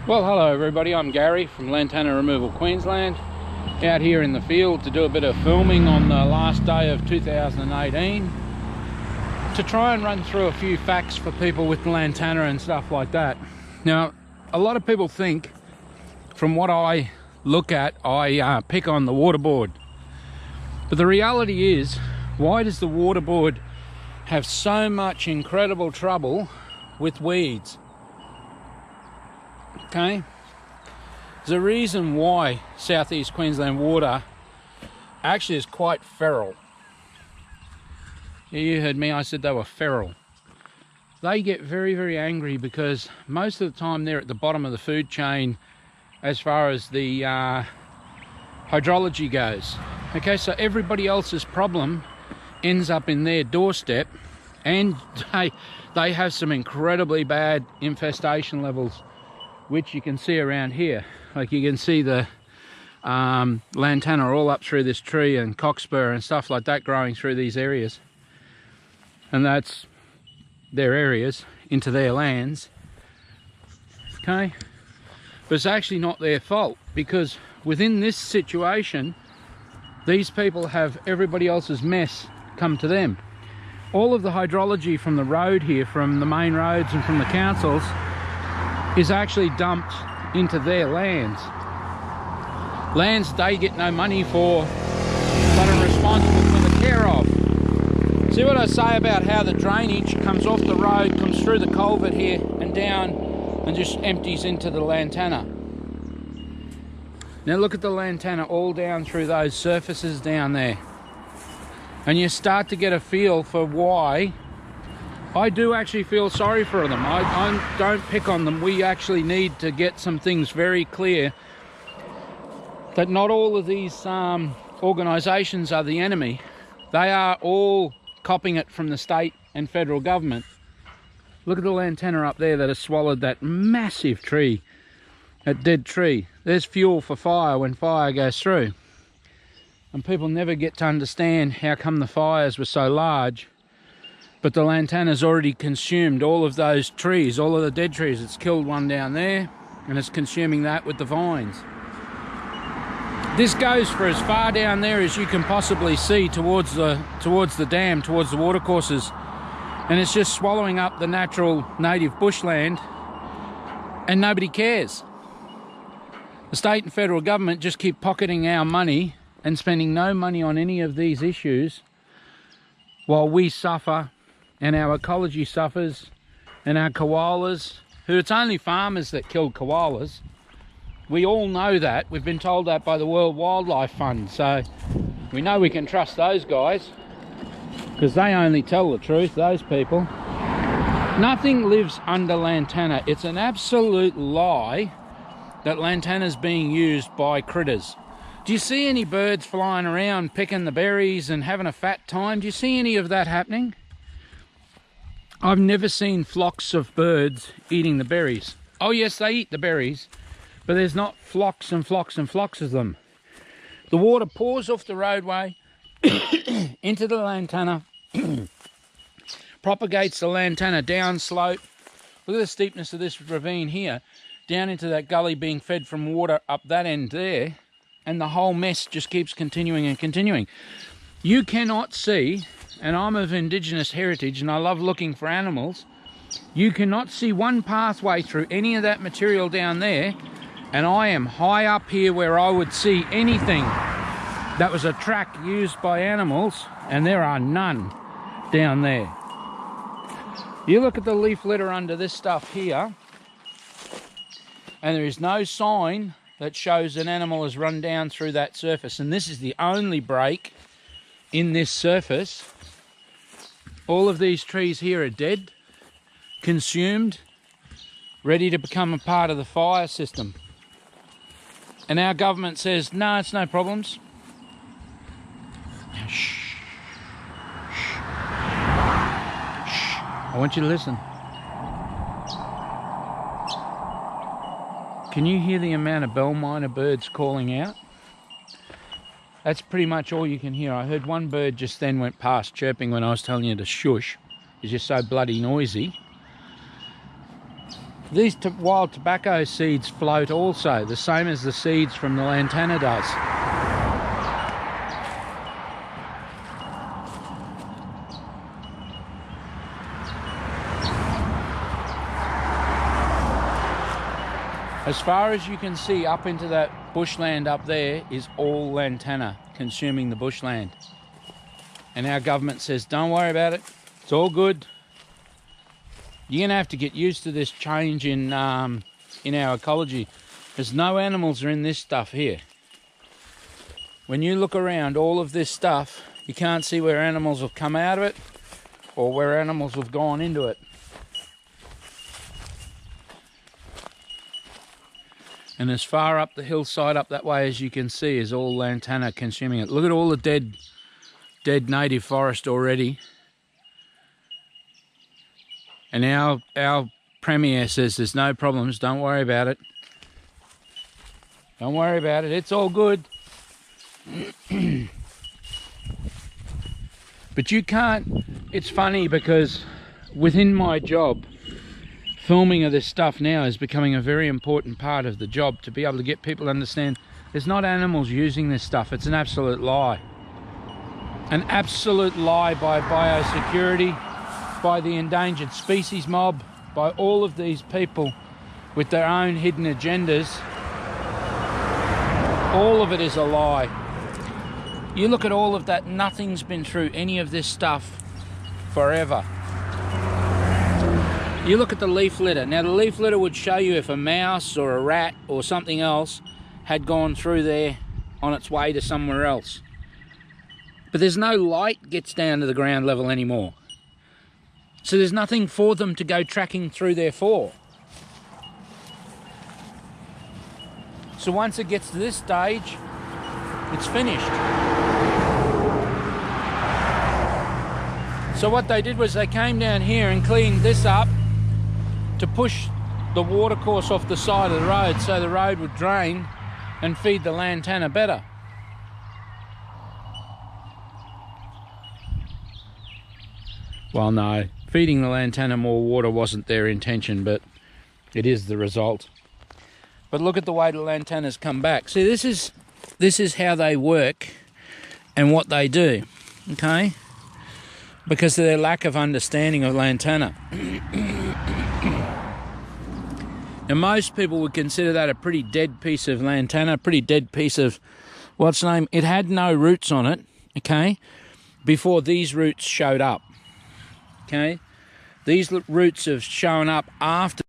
Well, hello everybody, I'm Gary from Lantana Removal Queensland, out here in the field to do a bit of filming on the last day of 2018 to try and run through a few facts for people with Lantana and stuff like that. Now, a lot of people think, from what I look at, I pick on the waterboard. But the reality is, why does the waterboard have so much incredible trouble with weeds? Okay, there's a reason why southeast Queensland water actually is quite feral. Yeah, you heard me, I said they were feral. They get very, very angry because most of the time they're at the bottom of the food chain as far as the hydrology goes. Okay, so everybody else's problem ends up in their doorstep, and they have some incredibly bad infestation levels, which you can see around here. Like you can see the lantana all up through this tree, and cockspur and stuff like that growing through these areas. And that's their areas into their lands. Okay, but it's actually not their fault, because within this situation, these people have everybody else's mess come to them. All of the hydrology from the road here, from the main roads and from the councils, is actually dumped into their lands. Lands they get no money for, but are responsible for the care of. See what I say about how the drainage comes off the road, comes through the culvert here and down, and just empties into the lantana. Now look at the lantana all down through those surfaces down there. And you start to get a feel for why. I do actually feel sorry for them. I don't pick on them. We actually need to get some things very clear, that not all of these organisations are the enemy. They are all copying it from the state and federal government. Look at the lantana up there that has swallowed that massive tree, that dead tree. There's fuel for fire when fire goes through. And people never get to understand how come the fires were so large. But the lantana's already consumed all of those trees, all of the dead trees. It's killed one down there, and it's consuming that with the vines. This goes for as far down there as you can possibly see towards the dam, towards the watercourses. And it's just swallowing up the natural native bushland, and nobody cares. The state and federal government just keep pocketing our money and spending no money on any of these issues, while we suffer, and our ecology suffers, and our koalas, who it's only farmers that kill koalas. We all know that. We've been told that by the World Wildlife Fund, so we know we can trust those guys, because they only tell the truth, those people. Nothing lives under lantana. It's an absolute lie that lantana's being used by critters. Do you see any birds flying around picking the berries and having a fat time? Do you see any of that happening? I've never seen flocks of birds eating the berries. Oh yes, they eat the berries, but there's not flocks and flocks and flocks of them. The water pours off the roadway into the lantana, propagates the lantana down slope. Look at the steepness of this ravine here, down into that gully being fed from water up that end there, and the whole mess just keeps continuing and continuing. You cannot see, and I'm of Indigenous heritage and I love looking for animals, you cannot see one pathway through any of that material down there, and I am high up here where I would see anything that was a track used by animals, and there are none down there. You look at the leaf litter under this stuff here, and there is no sign that shows an animal has run down through that surface, and this is the only break in this surface. All of these trees here are dead, consumed, ready to become a part of the fire system. And our government says, no, it's no problems. Now, shh. Shh. Shh. I want you to listen. Can you hear the amount of bell miner birds calling out? That's pretty much all you can hear. I heard one bird just then went past chirping when I was telling you to shush. It's just so bloody noisy. These wild tobacco seeds float also, the same as the seeds from the Lantana does. As far as you can see, up into that bushland up there is all Lantana consuming the bushland. And our government says, don't worry about it, it's all good. You're going to have to get used to this change in our ecology. There's no animals are in this stuff here. When you look around all of this stuff, you can't see where animals have come out of it or where animals have gone into it. And as far up the hillside up that way as you can see is all Lantana consuming it. Look at all the dead native forest already. And our Premier says there's no problems, don't worry about it. Don't worry about it, it's all good. But you can't, it's funny because within my job, filming of this stuff now is becoming a very important part of the job, to be able to get people to understand there's not animals using this stuff. It's an absolute lie. An absolute lie by biosecurity, by the endangered species mob, by all of these people with their own hidden agendas. All of it is a lie. You look at all of that, nothing's been through any of this stuff forever. You look at the leaf litter. Now the leaf litter would show you if a mouse or a rat or something else had gone through there on its way to somewhere else. But there's no light gets down to the ground level anymore. So there's nothing for them to go tracking through there for. So once it gets to this stage, it's finished. So what they did was they came down here and cleaned this up to push the water course off the side of the road so the road would drain and feed the Lantana better. Well, no, feeding the Lantana more water wasn't their intention, but it is the result. But look at the way the Lantana's come back. See, this is how they work and what they do, okay? Because of their lack of understanding of Lantana. Now most people would consider that a pretty dead piece of Lantana, a pretty dead piece of, what's the name? It had no roots on it, okay, before these roots showed up, okay? These roots have shown up after.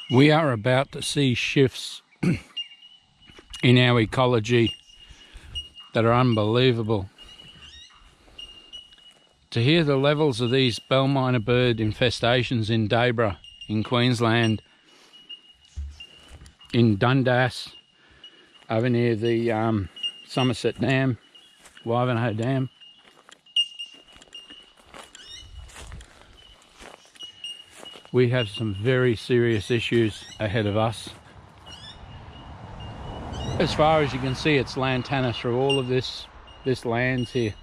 We are about to see shifts in our ecology that are unbelievable. To hear the levels of these bell miner bird infestations in Dayboro, in Queensland, in Dundas, over near the Somerset Dam, Wivenhoe Dam. We have some very serious issues ahead of us. As far as you can see, it's Lantana through all of this lands here.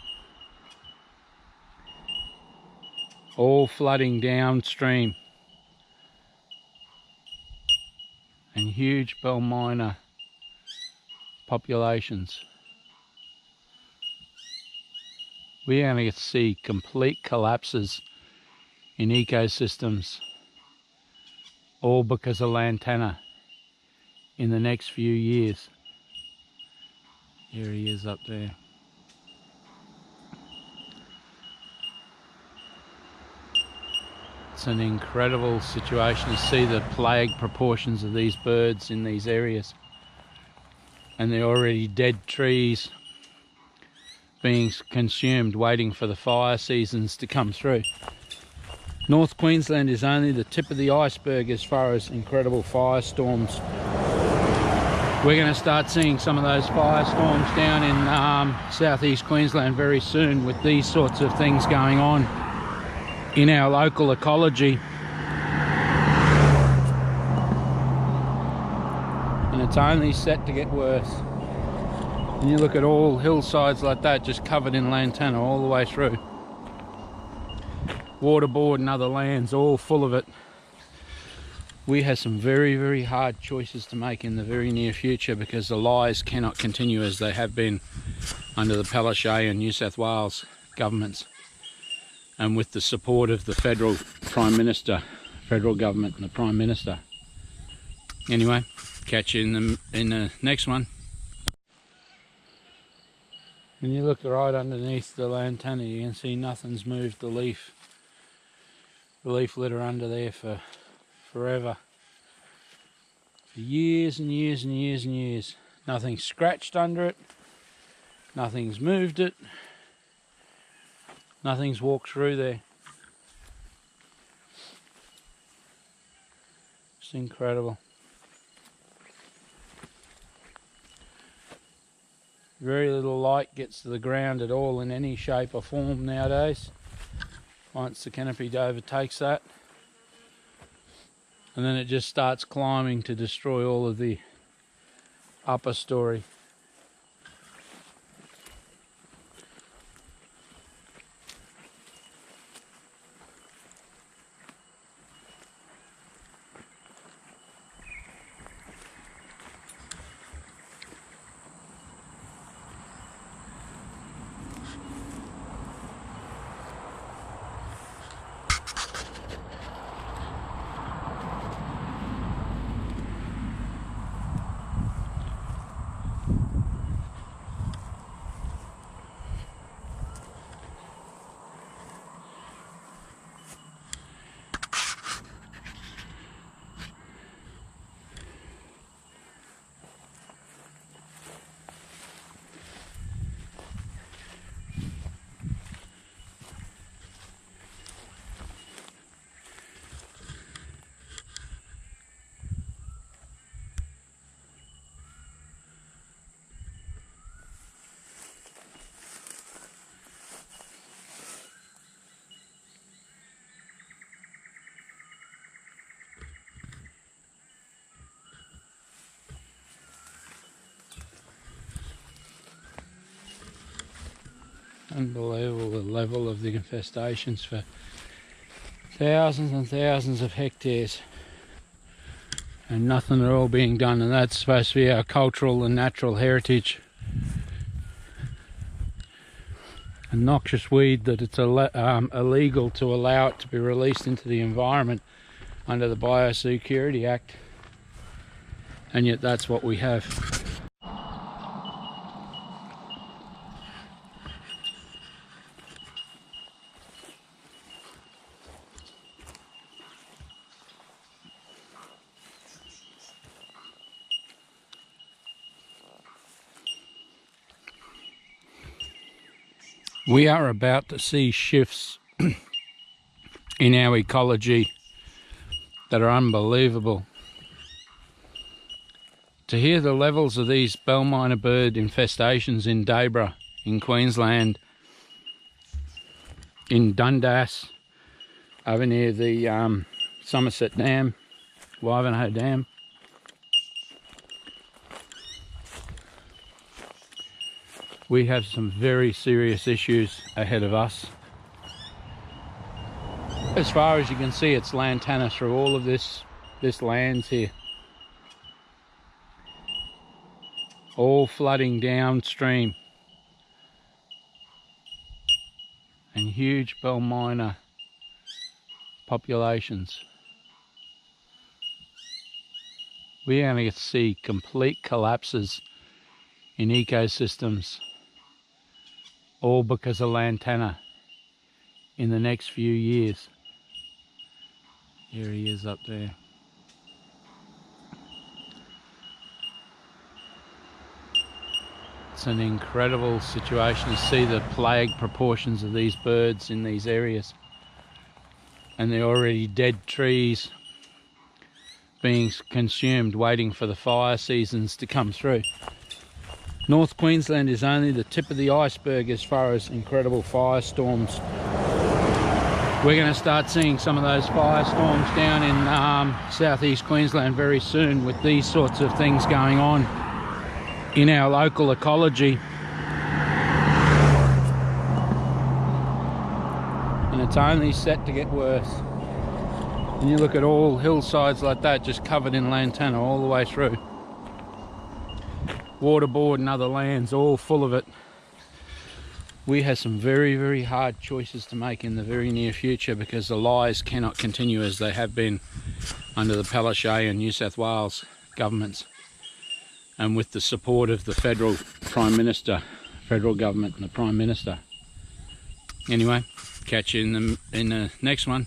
All flooding downstream. And huge bell miner populations. We're going to see complete collapses in ecosystems, all because of Lantana in the next few years. Here he is up there. It's an incredible situation to see the plague proportions of these birds in these areas. And they're already dead trees being consumed, waiting for the fire seasons to come through. North Queensland is only the tip of the iceberg as far as incredible firestorms. We're going to start seeing some of those firestorms down in southeast Queensland very soon with these sorts of things going on. in our local ecology, and it's only set to get worse. And you look at all hillsides like that just covered in lantana all the way through. Waterboard and other lands all full of it. We have some very, very hard choices to make in the very near future, because the lies cannot continue as they have been under the Palaszczuk and New South Wales governments, and with the support of the federal Prime Minister, federal government and the Prime Minister. Anyway, catch you in the next one. When you look right underneath the lantana, you can see nothing's moved the leaf litter under there for forever. For years and years and years and years. Nothing's scratched under it. Nothing's moved it. Nothing's walked through there. It's incredible. Very little light gets to the ground at all in any shape or form nowadays. Once the canopy overtakes that, and then it just starts climbing to destroy all of the upper story. Unbelievable, the level of the infestations for thousands and thousands of hectares, and nothing at all being done. And that's supposed to be our cultural and natural heritage. A noxious weed that it's illegal to allow it to be released into the environment under the Biosecurity Act, and yet that's what we have. We are about to see shifts in our ecology that are unbelievable. To hear the levels of these bell miner bird infestations in Dayboro, in Queensland, in Dundas, over near the Somerset Dam, Wivenhoe Dam. We have some very serious issues ahead of us. As far as you can see, it's lantana through all of this lands here. All flooding downstream. And huge bell miner populations. We're going to see complete collapses in ecosystems, all because of lantana, in the next few years. Here he is up there. It's an incredible situation to see the plague proportions of these birds in these areas, and they're already dead trees being consumed, waiting for the fire seasons to come through. North Queensland is only the tip of the iceberg as far as incredible firestorms we're going to start seeing some of those firestorms down in southeast Queensland very soon, with these sorts of things going on in our local ecology. And it's only set to get worse. And you look at all hillsides like that just covered in lantana all the way through. Waterboard and other lands all full of it. We have some very, very hard choices to make in the very near future, because the lies cannot continue as they have been under the Palaszczuk and New South Wales governments, and with the support of the federal Prime Minister, federal government and the Prime Minister. Anyway, catch you in the next one.